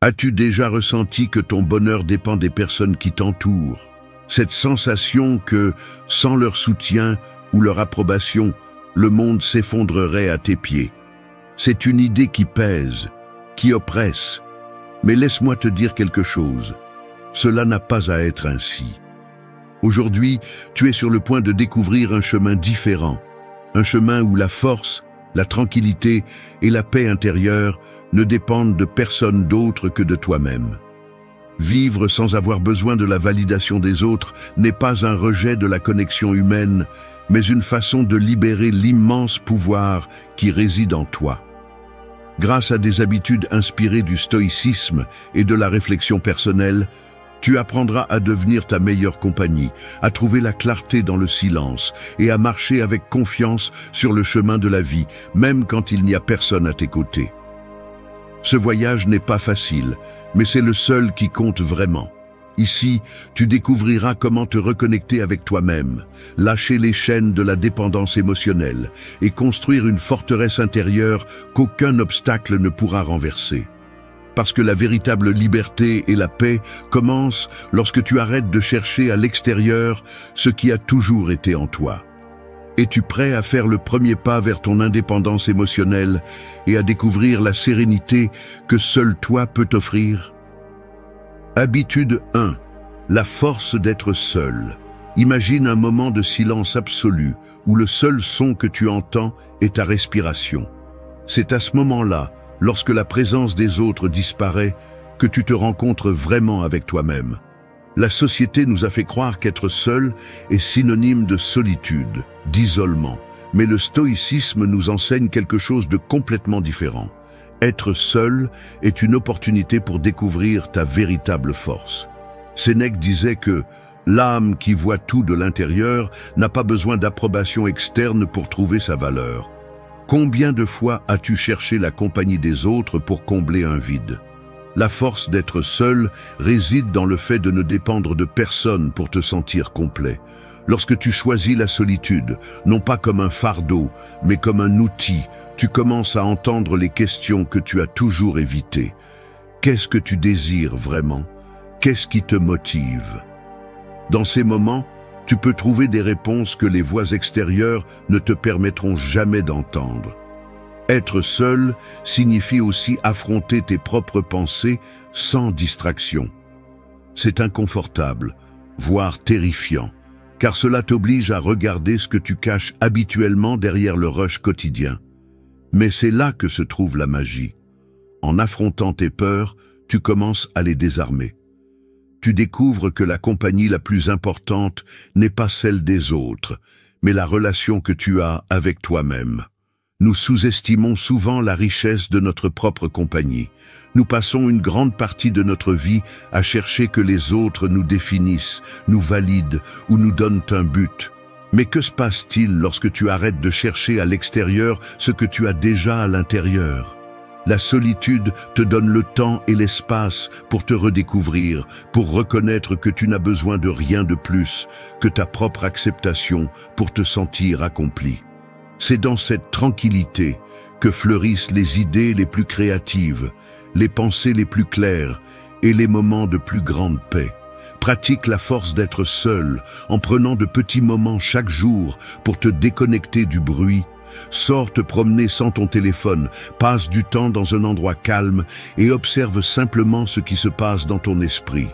As-tu déjà ressenti que ton bonheur dépend des personnes qui t'entourent? Cette sensation que, sans leur soutien ou leur approbation, le monde s'effondrerait à tes pieds. C'est une idée qui pèse, qui oppresse. Mais laisse-moi te dire quelque chose. Cela n'a pas à être ainsi. Aujourd'hui, tu es sur le point de découvrir un chemin différent. Un chemin où la force, la tranquillité et la paix intérieure ne dépendent de personne d'autre que de toi-même. Vivre sans avoir besoin de la validation des autres n'est pas un rejet de la connexion humaine, mais une façon de libérer l'immense pouvoir qui réside en toi. Grâce à des habitudes inspirées du stoïcisme et de la réflexion personnelle, tu apprendras à devenir ta meilleure compagnie, à trouver la clarté dans le silence et à marcher avec confiance sur le chemin de la vie, même quand il n'y a personne à tes côtés. Ce voyage n'est pas facile, mais c'est le seul qui compte vraiment. Ici, tu découvriras comment te reconnecter avec toi-même, lâcher les chaînes de la dépendance émotionnelle et construire une forteresse intérieure qu'aucun obstacle ne pourra renverser. Parce que la véritable liberté et la paix commencent lorsque tu arrêtes de chercher à l'extérieur ce qui a toujours été en toi. Es-tu prêt à faire le premier pas vers ton indépendance émotionnelle et à découvrir la sérénité que seul toi peut t'offrir? Habitude 1. La force d'être seul. Imagine un moment de silence absolu où le seul son que tu entends est ta respiration. C'est à ce moment-là, lorsque la présence des autres disparaît, que tu te rencontres vraiment avec toi-même. La société nous a fait croire qu'être seul est synonyme de solitude, d'isolement. Mais le stoïcisme nous enseigne quelque chose de complètement différent. Être seul est une opportunité pour découvrir ta véritable force. Sénèque disait que l'âme qui voit tout de l'intérieur n'a pas besoin d'approbation externe pour trouver sa valeur. Combien de fois as-tu cherché la compagnie des autres pour combler un vide? La force d'être seul réside dans le fait de ne dépendre de personne pour te sentir complet. Lorsque tu choisis la solitude, non pas comme un fardeau, mais comme un outil, tu commences à entendre les questions que tu as toujours évitées. Qu'est-ce que tu désires vraiment? Qu'est-ce qui te motive? Dans ces moments, tu peux trouver des réponses que les voix extérieures ne te permettront jamais d'entendre. Être seul signifie aussi affronter tes propres pensées sans distraction. C'est inconfortable, voire terrifiant, car cela t'oblige à regarder ce que tu caches habituellement derrière le rush quotidien. Mais c'est là que se trouve la magie. En affrontant tes peurs, tu commences à les désarmer. Tu découvres que la compagnie la plus importante n'est pas celle des autres, mais la relation que tu as avec toi-même. Nous sous-estimons souvent la richesse de notre propre compagnie. Nous passons une grande partie de notre vie à chercher que les autres nous définissent, nous valident ou nous donnent un but. Mais que se passe-t-il lorsque tu arrêtes de chercher à l'extérieur ce que tu as déjà à l'intérieur? La solitude te donne le temps et l'espace pour te redécouvrir, pour reconnaître que tu n'as besoin de rien de plus que ta propre acceptation pour te sentir accompli. C'est dans cette tranquillité que fleurissent les idées les plus créatives, les pensées les plus claires et les moments de plus grande paix. Pratique la force d'être seul en prenant de petits moments chaque jour pour te déconnecter du bruit. Sors te promener sans ton téléphone, passe du temps dans un endroit calme et observe simplement ce qui se passe dans ton esprit.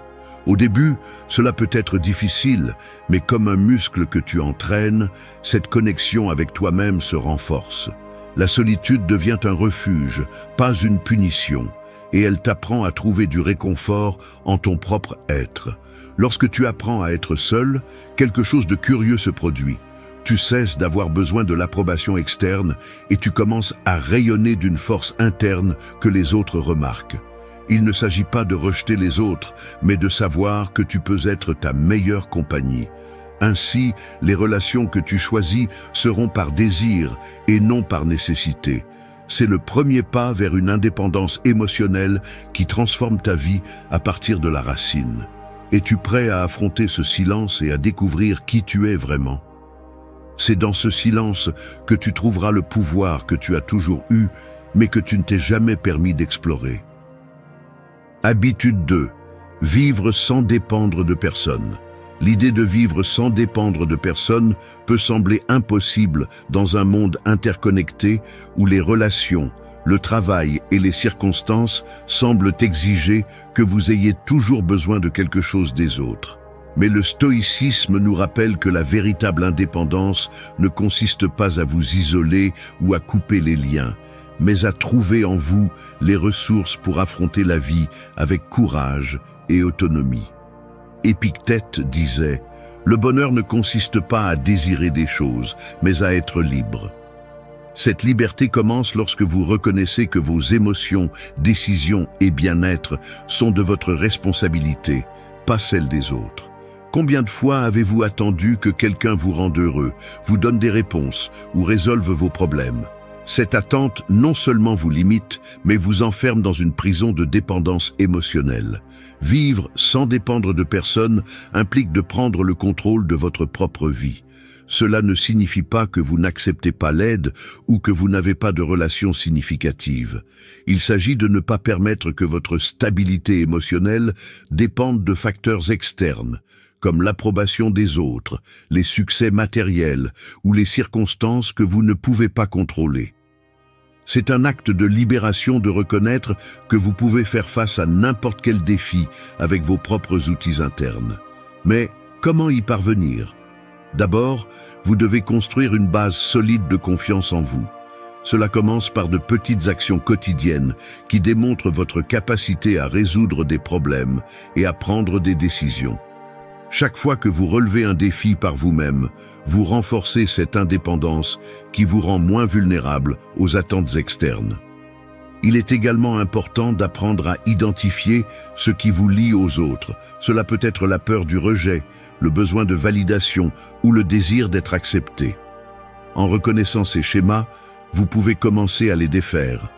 Au début, cela peut être difficile, mais comme un muscle que tu entraînes, cette connexion avec toi-même se renforce. La solitude devient un refuge, pas une punition, et elle t'apprend à trouver du réconfort en ton propre être. Lorsque tu apprends à être seul, quelque chose de curieux se produit. Tu cesses d'avoir besoin de l'approbation externe et tu commences à rayonner d'une force interne que les autres remarquent. Il ne s'agit pas de rejeter les autres, mais de savoir que tu peux être ta meilleure compagnie. Ainsi, les relations que tu choisis seront par désir et non par nécessité. C'est le premier pas vers une indépendance émotionnelle qui transforme ta vie à partir de la racine. Es-tu prêt à affronter ce silence et à découvrir qui tu es vraiment? C'est dans ce silence que tu trouveras le pouvoir que tu as toujours eu, mais que tu ne t'es jamais permis d'explorer. Habitude 2. Vivre sans dépendre de personne. L'idée de vivre sans dépendre de personne peut sembler impossible dans un monde interconnecté où les relations, le travail et les circonstances semblent exiger que vous ayez toujours besoin de quelque chose des autres. Mais le stoïcisme nous rappelle que la véritable indépendance ne consiste pas à vous isoler ou à couper les liens, mais à trouver en vous les ressources pour affronter la vie avec courage et autonomie. Épictète disait « Le bonheur ne consiste pas à désirer des choses, mais à être libre ». Cette liberté commence lorsque vous reconnaissez que vos émotions, décisions et bien-être sont de votre responsabilité, pas celle des autres. Combien de fois avez-vous attendu que quelqu'un vous rende heureux, vous donne des réponses ou résolve vos problèmes? Cette attente non seulement vous limite, mais vous enferme dans une prison de dépendance émotionnelle. Vivre sans dépendre de personne implique de prendre le contrôle de votre propre vie. Cela ne signifie pas que vous n'acceptez pas l'aide ou que vous n'avez pas de relations significatives. Il s'agit de ne pas permettre que votre stabilité émotionnelle dépende de facteurs externes, comme l'approbation des autres, les succès matériels ou les circonstances que vous ne pouvez pas contrôler. C'est un acte de libération de reconnaître que vous pouvez faire face à n'importe quel défi avec vos propres outils internes. Mais comment y parvenir? D'abord, vous devez construire une base solide de confiance en vous. Cela commence par de petites actions quotidiennes qui démontrent votre capacité à résoudre des problèmes et à prendre des décisions. Chaque fois que vous relevez un défi par vous-même, vous renforcez cette indépendance qui vous rend moins vulnérable aux attentes externes. Il est également important d'apprendre à identifier ce qui vous lie aux autres. Cela peut être la peur du rejet, le besoin de validation ou le désir d'être accepté. En reconnaissant ces schémas, vous pouvez commencer à les défaire.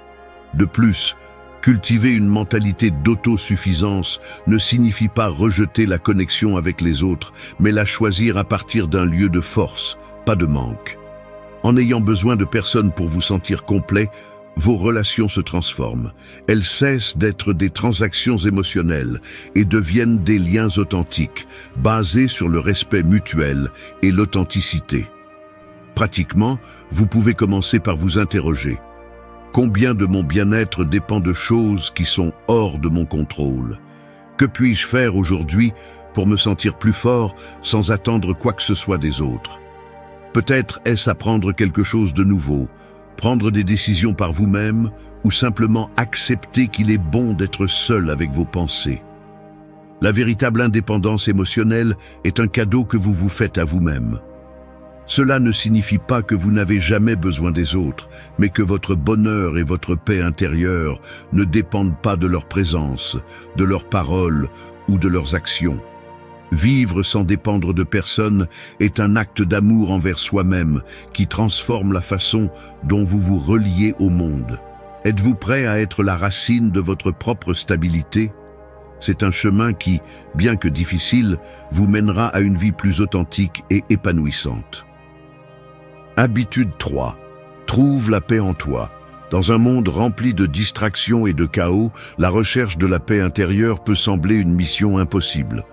De plus, cultiver une mentalité d'autosuffisance ne signifie pas rejeter la connexion avec les autres, mais la choisir à partir d'un lieu de force, pas de manque. En ayant besoin de personne pour vous sentir complet, vos relations se transforment. Elles cessent d'être des transactions émotionnelles et deviennent des liens authentiques, basés sur le respect mutuel et l'authenticité. Pratiquement, vous pouvez commencer par vous interroger. Combien de mon bien-être dépend de choses qui sont hors de mon contrôle? Que puis-je faire aujourd'hui pour me sentir plus fort sans attendre quoi que ce soit des autres? Peut-être est-ce apprendre quelque chose de nouveau, prendre des décisions par vous-même ou simplement accepter qu'il est bon d'être seul avec vos pensées. La véritable indépendance émotionnelle est un cadeau que vous vous faites à vous-même. Cela ne signifie pas que vous n'avez jamais besoin des autres, mais que votre bonheur et votre paix intérieure ne dépendent pas de leur présence, de leurs paroles ou de leurs actions. Vivre sans dépendre de personne est un acte d'amour envers soi-même qui transforme la façon dont vous vous reliez au monde. Êtes-vous prêt à être la racine de votre propre stabilité? C'est un chemin qui, bien que difficile, vous mènera à une vie plus authentique et épanouissante. Habitude 3. Trouve la paix en toi. Dans un monde rempli de distractions et de chaos, la recherche de la paix intérieure peut sembler une mission impossible.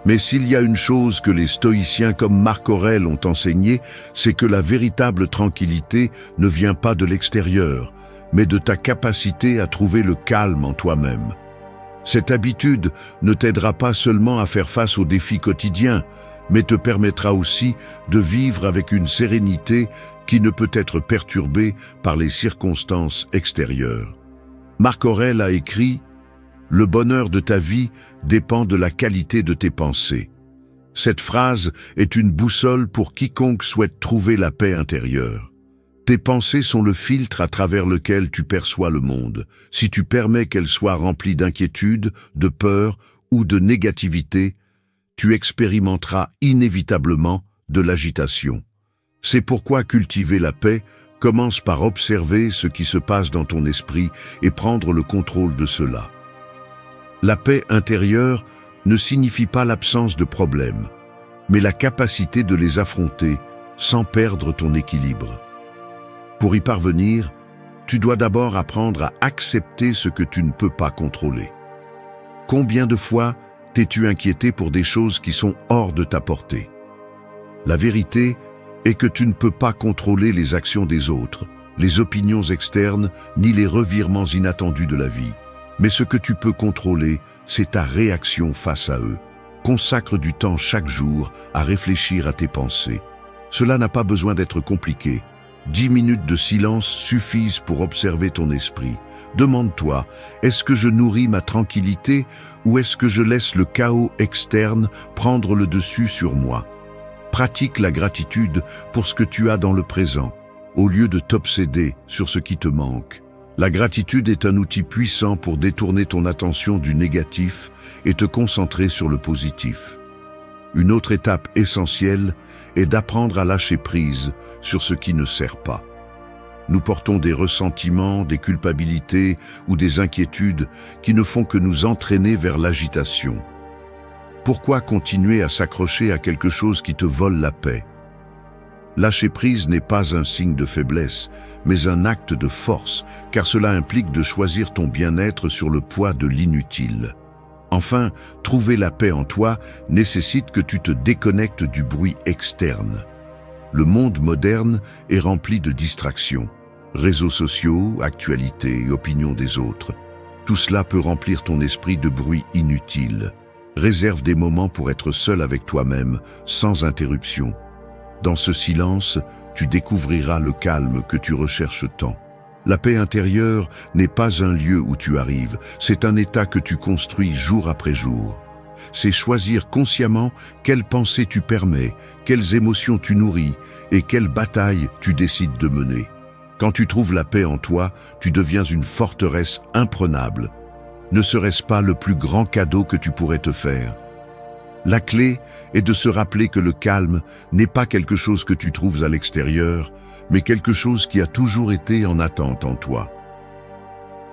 Mais s'il y a une chose que les stoïciens comme Marc Aurèle ont enseignée, c'est que la véritable tranquillité ne vient pas de l'extérieur, mais de ta capacité à trouver le calme en toi-même. Cette habitude ne t'aidera pas seulement à faire face aux défis quotidiens, mais te permettra aussi de vivre avec une sérénité qui ne peut être perturbée par les circonstances extérieures. Marc Aurèle a écrit « Le bonheur de ta vie dépend de la qualité de tes pensées ». Cette phrase est une boussole pour quiconque souhaite trouver la paix intérieure. Tes pensées sont le filtre à travers lequel tu perçois le monde. Si tu permets qu'elles soient remplies d'inquiétude, de peur ou de négativité, tu expérimenteras inévitablement de l'agitation. C'est pourquoi cultiver la paix commence par observer ce qui se passe dans ton esprit et prendre le contrôle de cela. La paix intérieure ne signifie pas l'absence de problèmes, mais la capacité de les affronter sans perdre ton équilibre. Pour y parvenir, tu dois d'abord apprendre à accepter ce que tu ne peux pas contrôler. Combien de fois t'es-tu inquiété pour des choses qui sont hors de ta portée? La vérité est que tu ne peux pas contrôler les actions des autres, les opinions externes, ni les revirements inattendus de la vie. Mais ce que tu peux contrôler, c'est ta réaction face à eux. Consacre du temps chaque jour à réfléchir à tes pensées. Cela n'a pas besoin d'être compliqué. 10 minutes de silence suffisent pour observer ton esprit. Demande-toi, est-ce que je nourris ma tranquillité ou est-ce que je laisse le chaos externe prendre le dessus sur moi? Pratique la gratitude pour ce que tu as dans le présent, au lieu de t'obséder sur ce qui te manque. La gratitude est un outil puissant pour détourner ton attention du négatif et te concentrer sur le positif. Une autre étape essentielle est d'apprendre à lâcher prise sur ce qui ne sert pas. Nous portons des ressentiments, des culpabilités ou des inquiétudes qui ne font que nous entraîner vers l'agitation. Pourquoi continuer à s'accrocher à quelque chose qui te vole la paix? Lâcher prise n'est pas un signe de faiblesse, mais un acte de force, car cela implique de choisir ton bien-être sur le poids de l'inutile. Enfin, trouver la paix en toi nécessite que tu te déconnectes du bruit externe. Le monde moderne est rempli de distractions. Réseaux sociaux, actualités, opinions des autres. Tout cela peut remplir ton esprit de bruit inutile. Réserve des moments pour être seul avec toi-même, sans interruption. Dans ce silence, tu découvriras le calme que tu recherches tant. La paix intérieure n'est pas un lieu où tu arrives, c'est un état que tu construis jour après jour. C'est choisir consciemment quelles pensées tu permets, quelles émotions tu nourris et quelles batailles tu décides de mener. Quand tu trouves la paix en toi, tu deviens une forteresse imprenable. Ne serait-ce pas le plus grand cadeau que tu pourrais te faire? La clé est de se rappeler que le calme n'est pas quelque chose que tu trouves à l'extérieur, mais quelque chose qui a toujours été en attente en toi.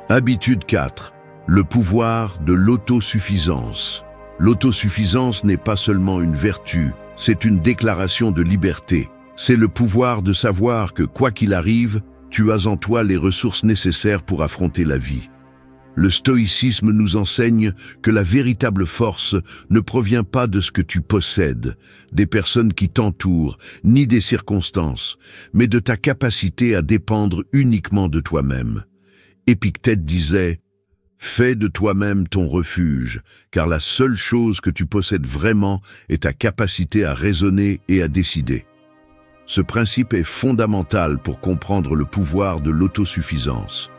Habitude 4. Le pouvoir de l'autosuffisance. L'autosuffisance n'est pas seulement une vertu, c'est une déclaration de liberté. C'est le pouvoir de savoir que quoi qu'il arrive, tu as en toi les ressources nécessaires pour affronter la vie. Le stoïcisme nous enseigne que la véritable force ne provient pas de ce que tu possèdes, des personnes qui t'entourent, ni des circonstances, mais de ta capacité à dépendre uniquement de toi-même. Épictète disait « Fais de toi-même ton refuge, car la seule chose que tu possèdes vraiment est ta capacité à raisonner et à décider. » Ce principe est fondamental pour comprendre le pouvoir de l'autosuffisance.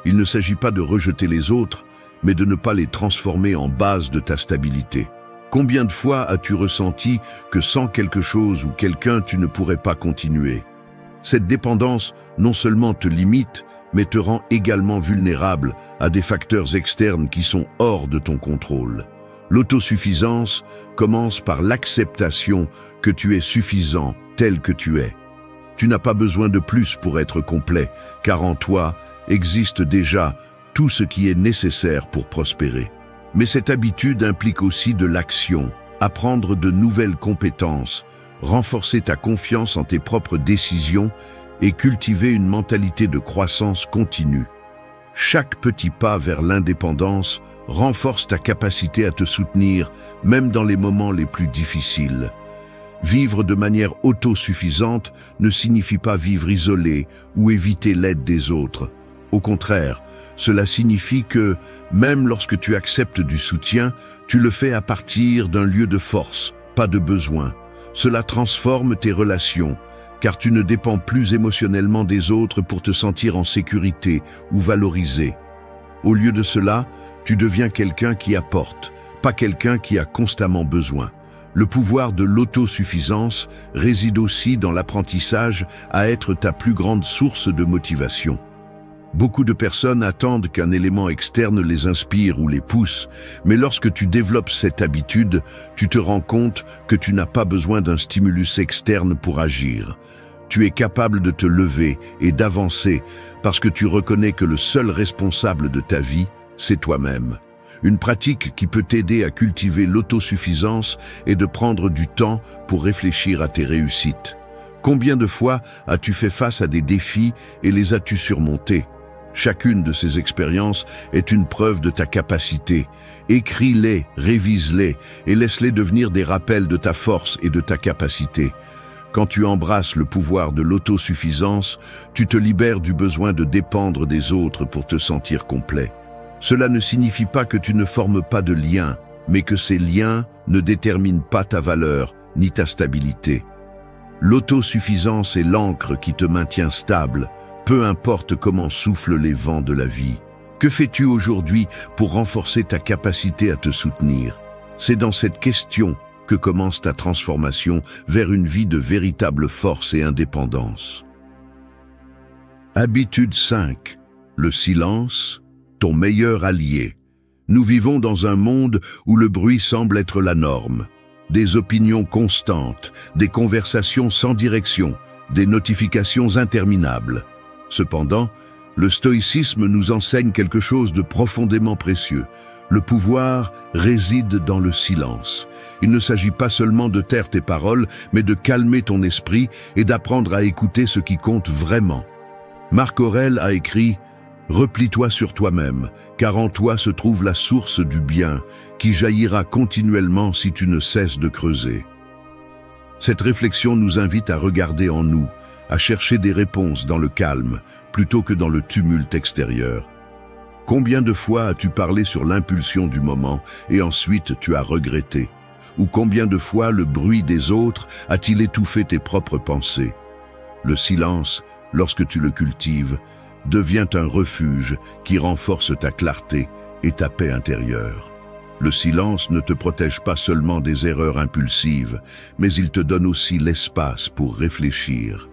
Il ne s'agit pas de rejeter les autres, mais de ne pas les transformer en base de ta stabilité. Combien de fois as-tu ressenti que sans quelque chose ou quelqu'un, tu ne pourrais pas continuer? Cette dépendance non seulement te limite, mais te rend également vulnérable à des facteurs externes qui sont hors de ton contrôle. L'autosuffisance commence par l'acceptation que tu es suffisant tel que tu es. Tu n'as pas besoin de plus pour être complet, car en toi existe déjà tout ce qui est nécessaire pour prospérer. Mais cette habitude implique aussi de l'action, apprendre de nouvelles compétences, renforcer ta confiance en tes propres décisions et cultiver une mentalité de croissance continue. Chaque petit pas vers l'indépendance renforce ta capacité à te soutenir, même dans les moments les plus difficiles. Vivre de manière autosuffisante ne signifie pas vivre isolé ou éviter l'aide des autres. Au contraire, cela signifie que, même lorsque tu acceptes du soutien, tu le fais à partir d'un lieu de force, pas de besoin. Cela transforme tes relations, car tu ne dépends plus émotionnellement des autres pour te sentir en sécurité ou valorisé. Au lieu de cela, tu deviens quelqu'un qui apporte, pas quelqu'un qui a constamment besoin. Le pouvoir de l'autosuffisance réside aussi dans l'apprentissage à être ta plus grande source de motivation. Beaucoup de personnes attendent qu'un élément externe les inspire ou les pousse, mais lorsque tu développes cette habitude, tu te rends compte que tu n'as pas besoin d'un stimulus externe pour agir. Tu es capable de te lever et d'avancer parce que tu reconnais que le seul responsable de ta vie, c'est toi-même. Une pratique qui peut t'aider à cultiver l'autosuffisance est de prendre du temps pour réfléchir à tes réussites. Combien de fois as-tu fait face à des défis et les as-tu surmontés? Chacune de ces expériences est une preuve de ta capacité. Écris-les, révise-les et laisse-les devenir des rappels de ta force et de ta capacité. Quand tu embrasses le pouvoir de l'autosuffisance, tu te libères du besoin de dépendre des autres pour te sentir complet. Cela ne signifie pas que tu ne formes pas de liens, mais que ces liens ne déterminent pas ta valeur ni ta stabilité. L'autosuffisance est l'ancre qui te maintient stable, peu importe comment soufflent les vents de la vie. Que fais-tu aujourd'hui pour renforcer ta capacité à te soutenir? C'est dans cette question que commence ta transformation vers une vie de véritable force et indépendance. Habitude 5. Le silence, ton meilleur allié. Nous vivons dans un monde où le bruit semble être la norme. Des opinions constantes, des conversations sans direction, des notifications interminables. Cependant, le stoïcisme nous enseigne quelque chose de profondément précieux. Le pouvoir réside dans le silence. Il ne s'agit pas seulement de taire tes paroles, mais de calmer ton esprit et d'apprendre à écouter ce qui compte vraiment. Marc Aurèle a écrit « Replie-toi sur toi-même, car en toi se trouve la source du bien, qui jaillira continuellement si tu ne cesses de creuser. » Cette réflexion nous invite à regarder en nous, à chercher des réponses dans le calme, plutôt que dans le tumulte extérieur. Combien de fois as-tu parlé sur l'impulsion du moment et ensuite tu as regretté? Ou combien de fois le bruit des autres a-t-il étouffé tes propres pensées? Le silence, lorsque tu le cultives, devient un refuge qui renforce ta clarté et ta paix intérieure. Le silence ne te protège pas seulement des erreurs impulsives, mais il te donne aussi l'espace pour réfléchir.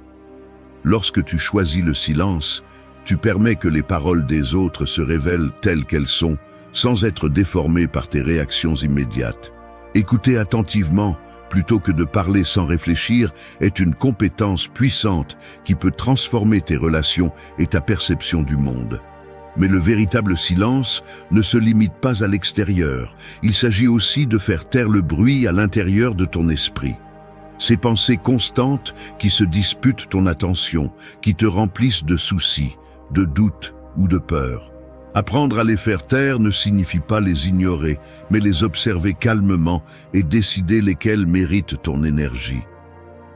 Lorsque tu choisis le silence, tu permets que les paroles des autres se révèlent telles qu'elles sont, sans être déformées par tes réactions immédiates. Écouter attentivement, plutôt que de parler sans réfléchir, est une compétence puissante qui peut transformer tes relations et ta perception du monde. Mais le véritable silence ne se limite pas à l'extérieur. Il s'agit aussi de faire taire le bruit à l'intérieur de ton esprit. Ces pensées constantes qui se disputent ton attention, qui te remplissent de soucis, de doutes ou de peurs. Apprendre à les faire taire ne signifie pas les ignorer, mais les observer calmement et décider lesquels méritent ton énergie.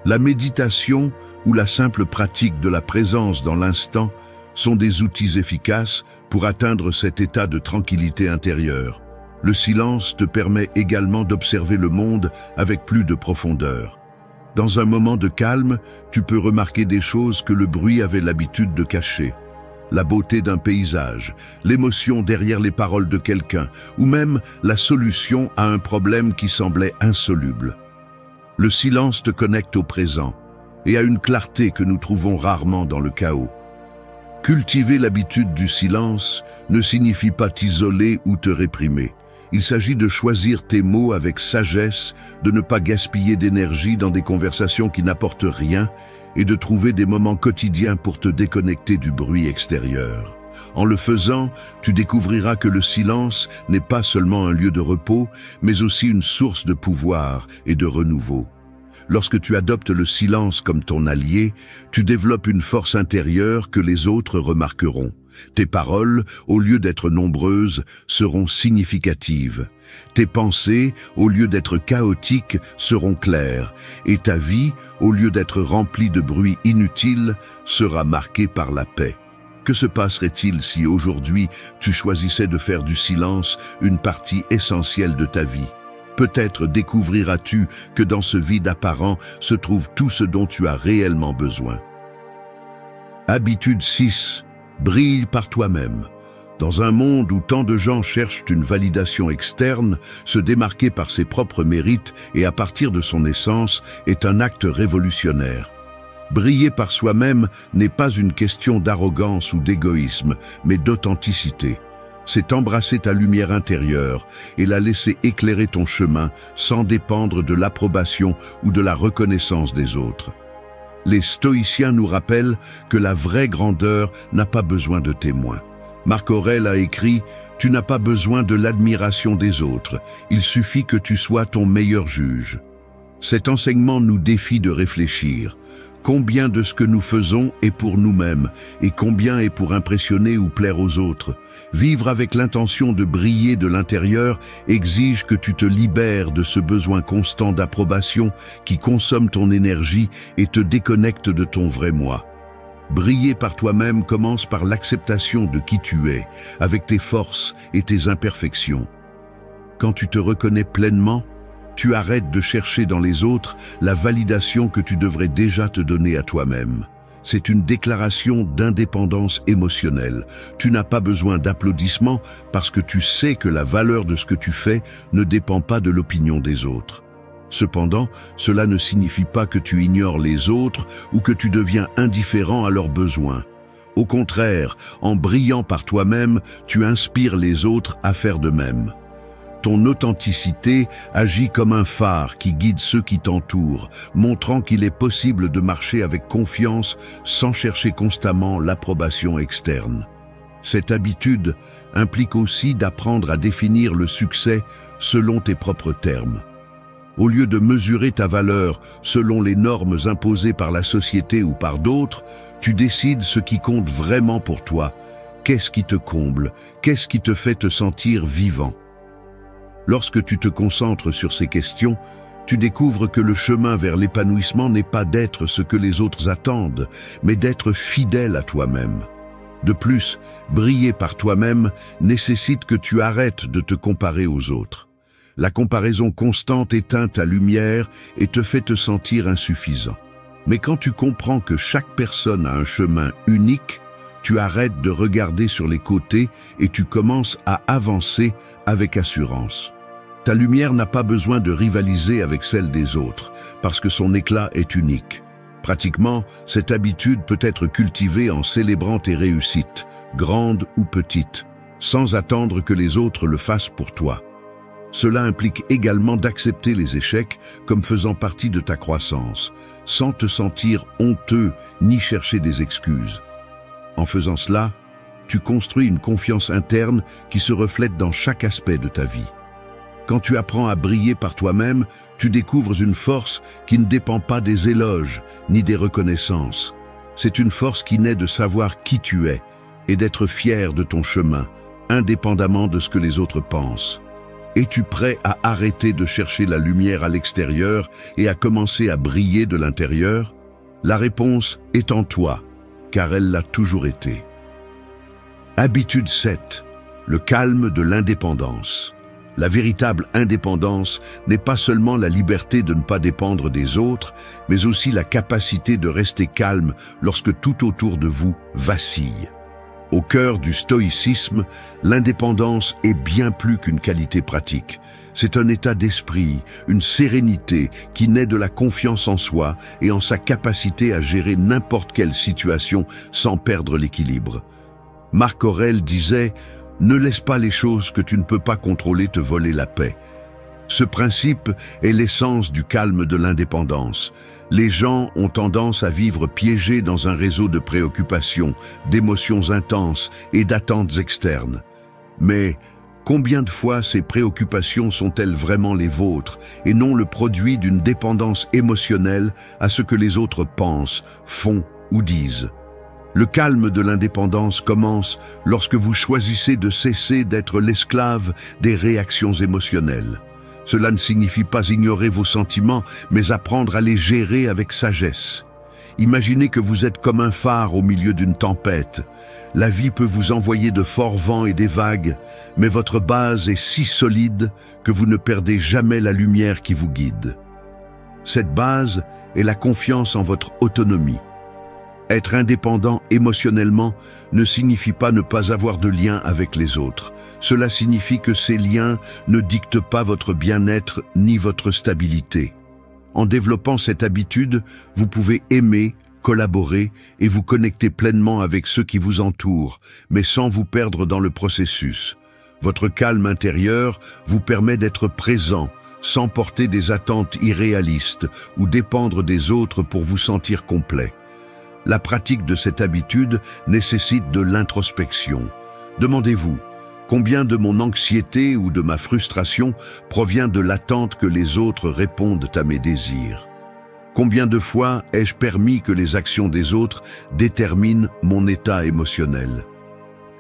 La méditation ou la simple pratique de la présence dans l'instant sont des outils efficaces pour atteindre cet état de tranquillité intérieure. Le silence te permet également d'observer le monde avec plus de profondeur. Dans un moment de calme, tu peux remarquer des choses que le bruit avait l'habitude de cacher. La beauté d'un paysage, l'émotion derrière les paroles de quelqu'un, ou même la solution à un problème qui semblait insoluble. Le silence te connecte au présent et à une clarté que nous trouvons rarement dans le chaos. Cultiver l'habitude du silence ne signifie pas t'isoler ou te réprimer. Il s'agit de choisir tes mots avec sagesse, de ne pas gaspiller d'énergie dans des conversations qui n'apportent rien et de trouver des moments quotidiens pour te déconnecter du bruit extérieur. En le faisant, tu découvriras que le silence n'est pas seulement un lieu de repos, mais aussi une source de pouvoir et de renouveau. Lorsque tu adoptes le silence comme ton allié, tu développes une force intérieure que les autres remarqueront. Tes paroles, au lieu d'être nombreuses, seront significatives. Tes pensées, au lieu d'être chaotiques, seront claires. Et ta vie, au lieu d'être remplie de bruit inutile, sera marquée par la paix. Que se passerait-il si aujourd'hui tu choisissais de faire du silence une partie essentielle de ta vie? Peut-être découvriras-tu que dans ce vide apparent se trouve tout ce dont tu as réellement besoin. Habitude 6. Brille par toi-même. Dans un monde où tant de gens cherchent une validation externe, se démarquer par ses propres mérites et à partir de son essence est un acte révolutionnaire. Briller par soi-même n'est pas une question d'arrogance ou d'égoïsme, mais d'authenticité. C'est embrasser ta lumière intérieure et la laisser éclairer ton chemin sans dépendre de l'approbation ou de la reconnaissance des autres. Les stoïciens nous rappellent que la vraie grandeur n'a pas besoin de témoins. Marc Aurèle a écrit « Tu n'as pas besoin de l'admiration des autres, il suffit que tu sois ton meilleur juge ». Cet enseignement nous défie de réfléchir. Combien de ce que nous faisons est pour nous-mêmes et combien est pour impressionner ou plaire aux autres? Vivre avec l'intention de briller de l'intérieur exige que tu te libères de ce besoin constant d'approbation qui consomme ton énergie et te déconnecte de ton vrai moi. Briller par toi-même commence par l'acceptation de qui tu es, avec tes forces et tes imperfections. Quand tu te reconnais pleinement, tu arrêtes de chercher dans les autres la validation que tu devrais déjà te donner à toi-même. C'est une déclaration d'indépendance émotionnelle. Tu n'as pas besoin d'applaudissements parce que tu sais que la valeur de ce que tu fais ne dépend pas de l'opinion des autres. Cependant, cela ne signifie pas que tu ignores les autres ou que tu deviens indifférent à leurs besoins. Au contraire, en brillant par toi-même, tu inspires les autres à faire de même. Ton authenticité agit comme un phare qui guide ceux qui t'entourent, montrant qu'il est possible de marcher avec confiance sans chercher constamment l'approbation externe. Cette habitude implique aussi d'apprendre à définir le succès selon tes propres termes. Au lieu de mesurer ta valeur selon les normes imposées par la société ou par d'autres, tu décides ce qui compte vraiment pour toi. Qu'est-ce qui te comble? Qu'est-ce qui te fait te sentir vivant? Lorsque tu te concentres sur ces questions, tu découvres que le chemin vers l'épanouissement n'est pas d'être ce que les autres attendent, mais d'être fidèle à toi-même. De plus, briller par toi-même nécessite que tu arrêtes de te comparer aux autres. La comparaison constante éteint ta lumière et te fait te sentir insuffisant. Mais quand tu comprends que chaque personne a un chemin unique, tu arrêtes de regarder sur les côtés et tu commences à avancer avec assurance. Ta lumière n'a pas besoin de rivaliser avec celle des autres, parce que son éclat est unique. Pratiquement, cette habitude peut être cultivée en célébrant tes réussites, grandes ou petites, sans attendre que les autres le fassent pour toi. Cela implique également d'accepter les échecs comme faisant partie de ta croissance, sans te sentir honteux ni chercher des excuses. En faisant cela, tu construis une confiance interne qui se reflète dans chaque aspect de ta vie. Quand tu apprends à briller par toi-même, tu découvres une force qui ne dépend pas des éloges ni des reconnaissances. C'est une force qui naît de savoir qui tu es et d'être fier de ton chemin, indépendamment de ce que les autres pensent. Es-tu prêt à arrêter de chercher la lumière à l'extérieur et à commencer à briller de l'intérieur? La réponse est en toi, car elle l'a toujours été. Habitude 7. Le calme de l'indépendance. La véritable indépendance n'est pas seulement la liberté de ne pas dépendre des autres, mais aussi la capacité de rester calme lorsque tout autour de vous vacille. Au cœur du stoïcisme, l'indépendance est bien plus qu'une qualité pratique. C'est un état d'esprit, une sérénité qui naît de la confiance en soi et en sa capacité à gérer n'importe quelle situation sans perdre l'équilibre. Marc Aurèle disait « Ne laisse pas les choses que tu ne peux pas contrôler te voler la paix ». Ce principe est l'essence du calme de l'indépendance. Les gens ont tendance à vivre piégés dans un réseau de préoccupations, d'émotions intenses et d'attentes externes. Mais combien de fois ces préoccupations sont-elles vraiment les vôtres et non le produit d'une dépendance émotionnelle à ce que les autres pensent, font ou disent? Le calme de l'indépendance commence lorsque vous choisissez de cesser d'être l'esclave des réactions émotionnelles. Cela ne signifie pas ignorer vos sentiments, mais apprendre à les gérer avec sagesse. Imaginez que vous êtes comme un phare au milieu d'une tempête. La vie peut vous envoyer de forts vents et des vagues, mais votre base est si solide que vous ne perdez jamais la lumière qui vous guide. Cette base est la confiance en votre autonomie. Être indépendant émotionnellement ne signifie pas ne pas avoir de lien avec les autres. Cela signifie que ces liens ne dictent pas votre bien-être ni votre stabilité. En développant cette habitude, vous pouvez aimer, collaborer et vous connecter pleinement avec ceux qui vous entourent, mais sans vous perdre dans le processus. Votre calme intérieur vous permet d'être présent, sans porter des attentes irréalistes ou dépendre des autres pour vous sentir complet. La pratique de cette habitude nécessite de l'introspection. Demandez-vous, combien de mon anxiété ou de ma frustration provient de l'attente que les autres répondent à mes désirs? Combien de fois ai-je permis que les actions des autres déterminent mon état émotionnel?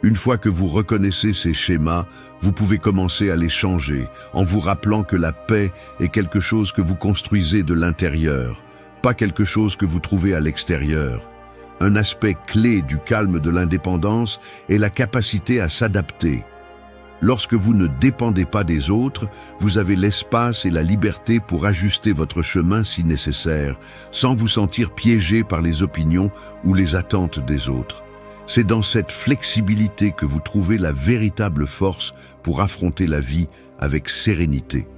Une fois que vous reconnaissez ces schémas, vous pouvez commencer à les changer en vous rappelant que la paix est quelque chose que vous construisez de l'intérieur, pas quelque chose que vous trouvez à l'extérieur. Un aspect clé du calme de l'indépendance est la capacité à s'adapter. Lorsque vous ne dépendez pas des autres, vous avez l'espace et la liberté pour ajuster votre chemin si nécessaire, sans vous sentir piégé par les opinions ou les attentes des autres. C'est dans cette flexibilité que vous trouvez la véritable force pour affronter la vie avec sérénité.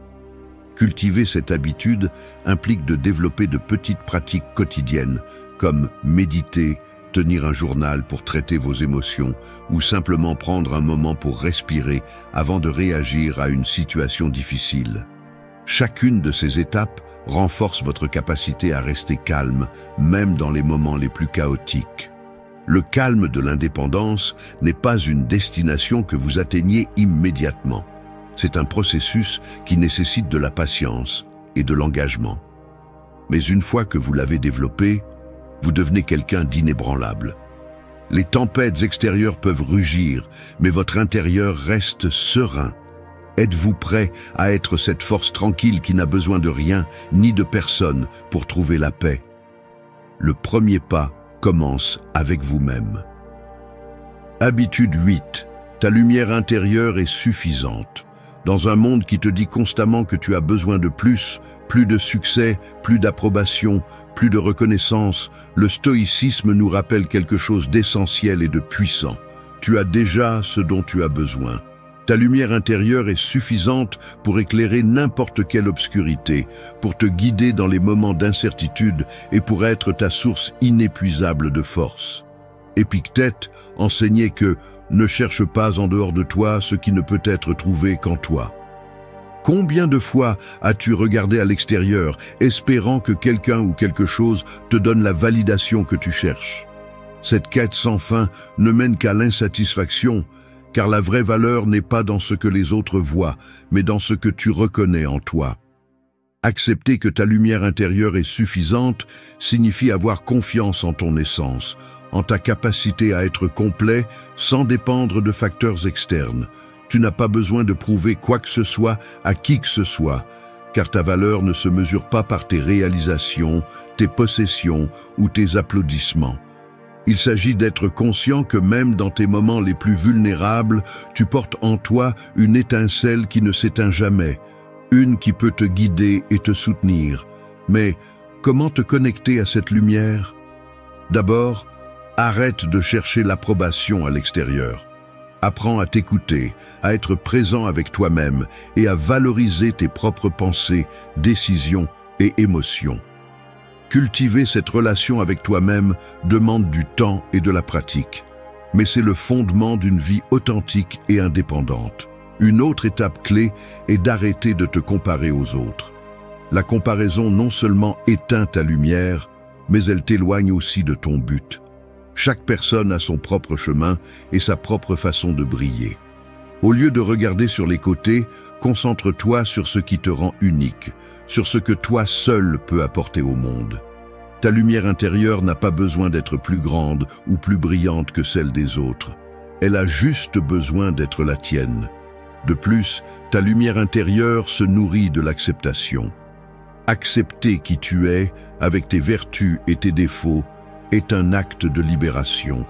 Cultiver cette habitude implique de développer de petites pratiques quotidiennes, comme méditer, tenir un journal pour traiter vos émotions ou simplement prendre un moment pour respirer avant de réagir à une situation difficile. Chacune de ces étapes renforce votre capacité à rester calme, même dans les moments les plus chaotiques. Le calme de l'indépendance n'est pas une destination que vous atteignez immédiatement. C'est un processus qui nécessite de la patience et de l'engagement. Mais une fois que vous l'avez développé, vous devenez quelqu'un d'inébranlable. Les tempêtes extérieures peuvent rugir, mais votre intérieur reste serein. Êtes-vous prêt à être cette force tranquille qui n'a besoin de rien ni de personne pour trouver la paix? Le premier pas commence avec vous-même. Habitude 8. Ta lumière intérieure est suffisante. Dans un monde qui te dit constamment que tu as besoin de plus de succès, plus d'approbation, plus de reconnaissance, le stoïcisme nous rappelle quelque chose d'essentiel et de puissant. Tu as déjà ce dont tu as besoin. Ta lumière intérieure est suffisante pour éclairer n'importe quelle obscurité, pour te guider dans les moments d'incertitude et pour être ta source inépuisable de force. Épictète enseignait que « ne cherche pas en dehors de toi ce qui ne peut être trouvé qu'en toi ». Combien de fois as-tu regardé à l'extérieur, espérant que quelqu'un ou quelque chose te donne la validation que tu cherches? Cette quête sans fin ne mène qu'à l'insatisfaction, car la vraie valeur n'est pas dans ce que les autres voient, mais dans ce que tu reconnais en toi. Accepter que ta lumière intérieure est suffisante signifie avoir confiance en ton essence, en ta capacité à être complet sans dépendre de facteurs externes. Tu n'as pas besoin de prouver quoi que ce soit à qui que ce soit, car ta valeur ne se mesure pas par tes réalisations, tes possessions ou tes applaudissements. Il s'agit d'être conscient que même dans tes moments les plus vulnérables, tu portes en toi une étincelle qui ne s'éteint jamais, une qui peut te guider et te soutenir. Mais comment te connecter à cette lumière? D'abord, arrête de chercher l'approbation à l'extérieur. Apprends à t'écouter, à être présent avec toi-même et à valoriser tes propres pensées, décisions et émotions. Cultiver cette relation avec toi-même demande du temps et de la pratique, mais c'est le fondement d'une vie authentique et indépendante. Une autre étape clé est d'arrêter de te comparer aux autres. La comparaison non seulement éteint ta lumière, mais elle t'éloigne aussi de ton but. Chaque personne a son propre chemin et sa propre façon de briller. Au lieu de regarder sur les côtés, concentre-toi sur ce qui te rend unique, sur ce que toi seul peux apporter au monde. Ta lumière intérieure n'a pas besoin d'être plus grande ou plus brillante que celle des autres. Elle a juste besoin d'être la tienne. De plus, ta lumière intérieure se nourrit de l'acceptation. Accepter qui tu es, avec tes vertus et tes défauts, est un acte de libération.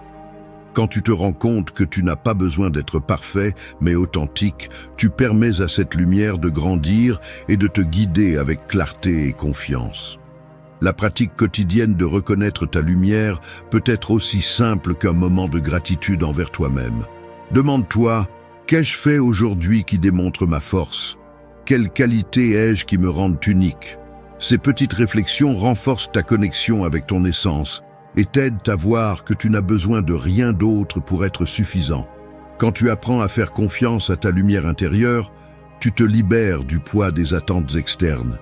Quand tu te rends compte que tu n'as pas besoin d'être parfait, mais authentique, tu permets à cette lumière de grandir et de te guider avec clarté et confiance. La pratique quotidienne de reconnaître ta lumière peut être aussi simple qu'un moment de gratitude envers toi-même. Demande-toi, qu'ai-je fait aujourd'hui qui démontre ma force? Quelles qualités ai-je qui me rendent unique? Ces petites réflexions renforcent ta connexion avec ton essence et t'aident à voir que tu n'as besoin de rien d'autre pour être suffisant. Quand tu apprends à faire confiance à ta lumière intérieure, tu te libères du poids des attentes externes.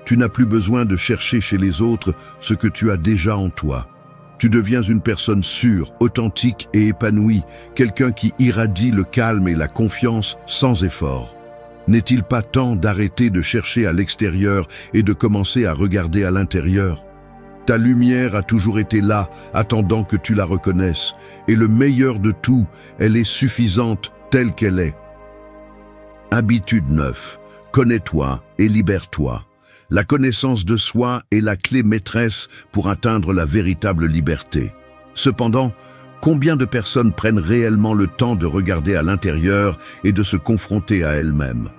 Tu n'as plus besoin de chercher chez les autres ce que tu as déjà en toi. Tu deviens une personne sûre, authentique et épanouie, quelqu'un qui irradie le calme et la confiance sans effort. N'est-il pas temps d'arrêter de chercher à l'extérieur et de commencer à regarder à l'intérieur? Ta lumière a toujours été là, attendant que tu la reconnaisses. Et le meilleur de tout, elle est suffisante telle qu'elle est. Habitude 9. Connais-toi et libère-toi. La connaissance de soi est la clé maîtresse pour atteindre la véritable liberté. Cependant, combien de personnes prennent réellement le temps de regarder à l'intérieur et de se confronter à elles-mêmes?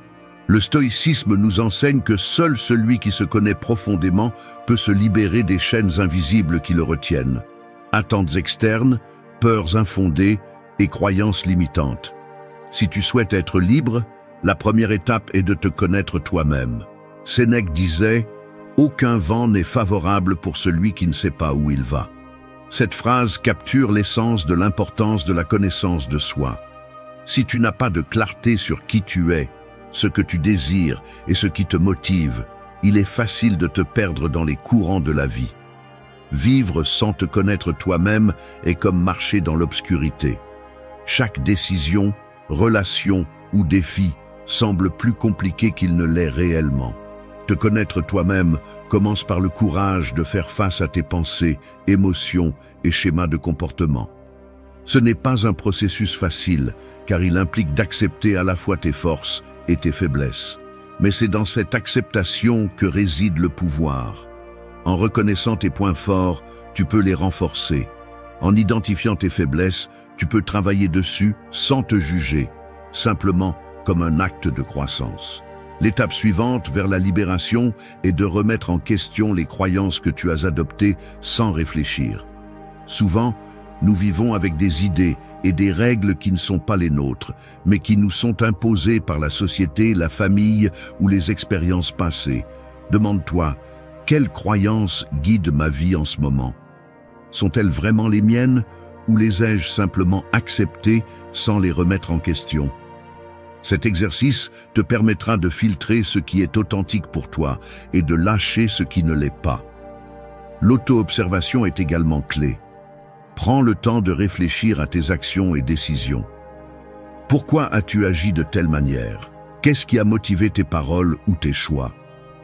Le stoïcisme nous enseigne que seul celui qui se connaît profondément peut se libérer des chaînes invisibles qui le retiennent. Attentes externes, peurs infondées et croyances limitantes. Si tu souhaites être libre, la première étape est de te connaître toi-même. Sénèque disait « Aucun vent n'est favorable pour celui qui ne sait pas où il va ». Cette phrase capture l'essence de l'importance de la connaissance de soi. Si tu n'as pas de clarté sur qui tu es, ce que tu désires et ce qui te motive, il est facile de te perdre dans les courants de la vie. Vivre sans te connaître toi-même est comme marcher dans l'obscurité. Chaque décision, relation ou défi semble plus compliqué qu'il ne l'est réellement. Te connaître toi-même commence par le courage de faire face à tes pensées, émotions et schémas de comportement. Ce n'est pas un processus facile, car il implique d'accepter à la fois tes forces et tes faiblesses. Mais c'est dans cette acceptation que réside le pouvoir. En reconnaissant tes points forts, tu peux les renforcer. En identifiant tes faiblesses, tu peux travailler dessus sans te juger, simplement comme un acte de croissance. L'étape suivante vers la libération est de remettre en question les croyances que tu as adoptées sans réfléchir. Souvent, nous vivons avec des idées et des règles qui ne sont pas les nôtres, mais qui nous sont imposées par la société, la famille ou les expériences passées. Demande-toi, quelles croyances guident ma vie en ce moment? Sont-elles vraiment les miennes ou les ai-je simplement acceptées sans les remettre en question? Cet exercice te permettra de filtrer ce qui est authentique pour toi et de lâcher ce qui ne l'est pas. L'auto-observation est également clé. Prends le temps de réfléchir à tes actions et décisions. Pourquoi as-tu agi de telle manière? Qu'est-ce qui a motivé tes paroles ou tes choix?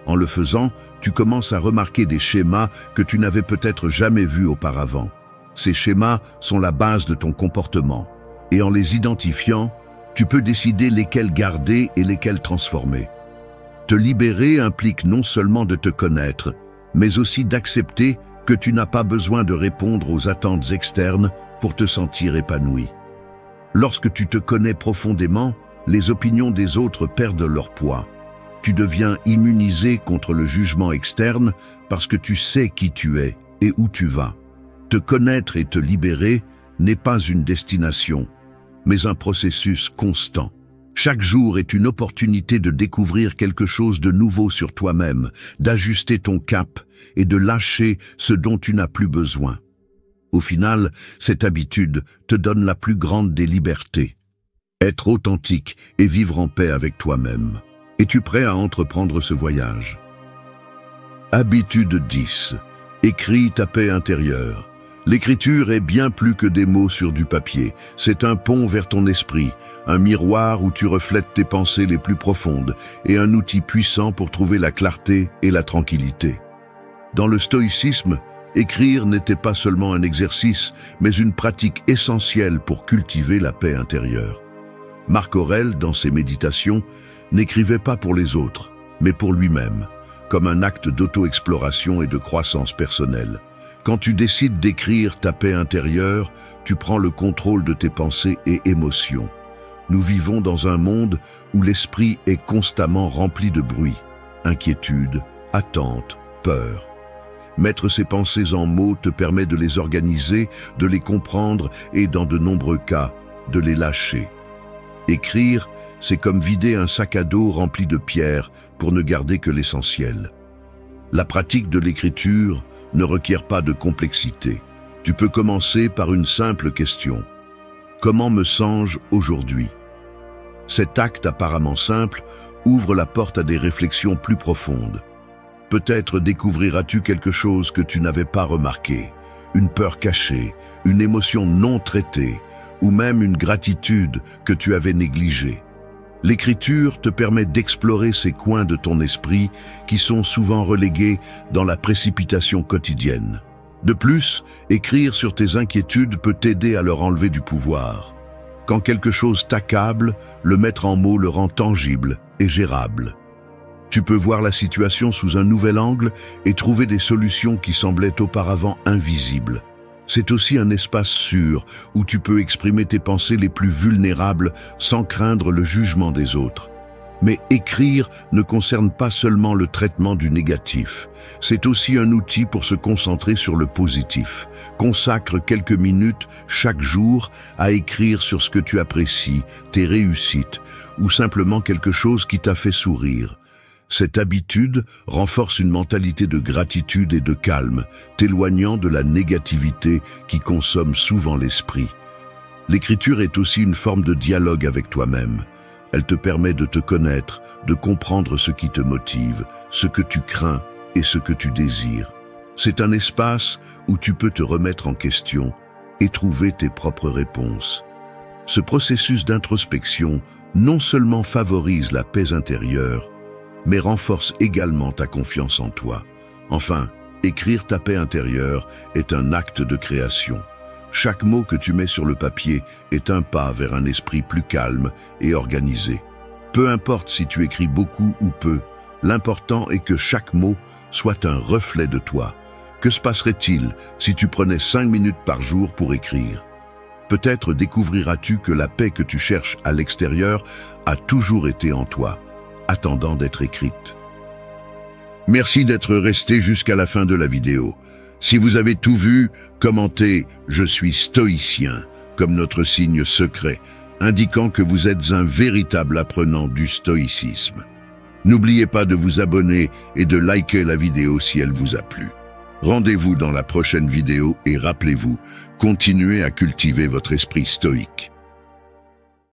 En le faisant, tu commences à remarquer des schémas que tu n'avais peut-être jamais vus auparavant. Ces schémas sont la base de ton comportement. Et en les identifiant, tu peux décider lesquels garder et lesquels transformer. Te libérer implique non seulement de te connaître, mais aussi d'accepter que tu n'as pas besoin de répondre aux attentes externes pour te sentir épanoui. Lorsque tu te connais profondément, les opinions des autres perdent leur poids. Tu deviens immunisé contre le jugement externe parce que tu sais qui tu es et où tu vas. Te connaître et te libérer n'est pas une destination, mais un processus constant. Chaque jour est une opportunité de découvrir quelque chose de nouveau sur toi-même, d'ajuster ton cap et de lâcher ce dont tu n'as plus besoin. Au final, cette habitude te donne la plus grande des libertés. Être authentique et vivre en paix avec toi-même. Es-tu prêt à entreprendre ce voyage? Habitude 10. Écris ta paix intérieure. L'écriture est bien plus que des mots sur du papier. C'est un pont vers ton esprit, un miroir où tu reflètes tes pensées les plus profondes et un outil puissant pour trouver la clarté et la tranquillité. Dans le stoïcisme, écrire n'était pas seulement un exercice, mais une pratique essentielle pour cultiver la paix intérieure. Marc Aurèle, dans ses méditations, n'écrivait pas pour les autres, mais pour lui-même, comme un acte d'auto-exploration et de croissance personnelle. Quand tu décides d'écrire ta paix intérieure, tu prends le contrôle de tes pensées et émotions. Nous vivons dans un monde où l'esprit est constamment rempli de bruit, inquiétude, attente, peur. Mettre ces pensées en mots te permet de les organiser, de les comprendre et, dans de nombreux cas, de les lâcher. Écrire, c'est comme vider un sac à dos rempli de pierres pour ne garder que l'essentiel. La pratique de l'écriture ne requiert pas de complexité. Tu peux commencer par une simple question. Comment me sens-je aujourd'hui? Cet acte apparemment simple ouvre la porte à des réflexions plus profondes. Peut-être découvriras-tu quelque chose que tu n'avais pas remarqué, une peur cachée, une émotion non traitée, ou même une gratitude que tu avais négligée. L'écriture te permet d'explorer ces coins de ton esprit qui sont souvent relégués dans la précipitation quotidienne. De plus, écrire sur tes inquiétudes peut t'aider à leur enlever du pouvoir. Quand quelque chose t'accable, le mettre en mots le rend tangible et gérable. Tu peux voir la situation sous un nouvel angle et trouver des solutions qui semblaient auparavant invisibles. C'est aussi un espace sûr où tu peux exprimer tes pensées les plus vulnérables sans craindre le jugement des autres. Mais écrire ne concerne pas seulement le traitement du négatif. C'est aussi un outil pour se concentrer sur le positif. Consacre quelques minutes chaque jour à écrire sur ce que tu apprécies, tes réussites, ou simplement quelque chose qui t'a fait sourire. Cette habitude renforce une mentalité de gratitude et de calme, t'éloignant de la négativité qui consomme souvent l'esprit. L'écriture est aussi une forme de dialogue avec toi-même. Elle te permet de te connaître, de comprendre ce qui te motive, ce que tu crains et ce que tu désires. C'est un espace où tu peux te remettre en question et trouver tes propres réponses. Ce processus d'introspection non seulement favorise la paix intérieure, mais renforce également ta confiance en toi. Enfin, écrire ta paix intérieure est un acte de création. Chaque mot que tu mets sur le papier est un pas vers un esprit plus calme et organisé. Peu importe si tu écris beaucoup ou peu, l'important est que chaque mot soit un reflet de toi. Que se passerait-il si tu prenais 5 minutes par jour pour écrire? Peut-être découvriras-tu que la paix que tu cherches à l'extérieur a toujours été en toi, attendant d'être écrite. Merci d'être resté jusqu'à la fin de la vidéo. Si vous avez tout vu, commentez « Je suis stoïcien » comme notre signe secret, indiquant que vous êtes un véritable apprenant du stoïcisme. N'oubliez pas de vous abonner et de liker la vidéo si elle vous a plu. Rendez-vous dans la prochaine vidéo et rappelez-vous, continuez à cultiver votre esprit stoïque.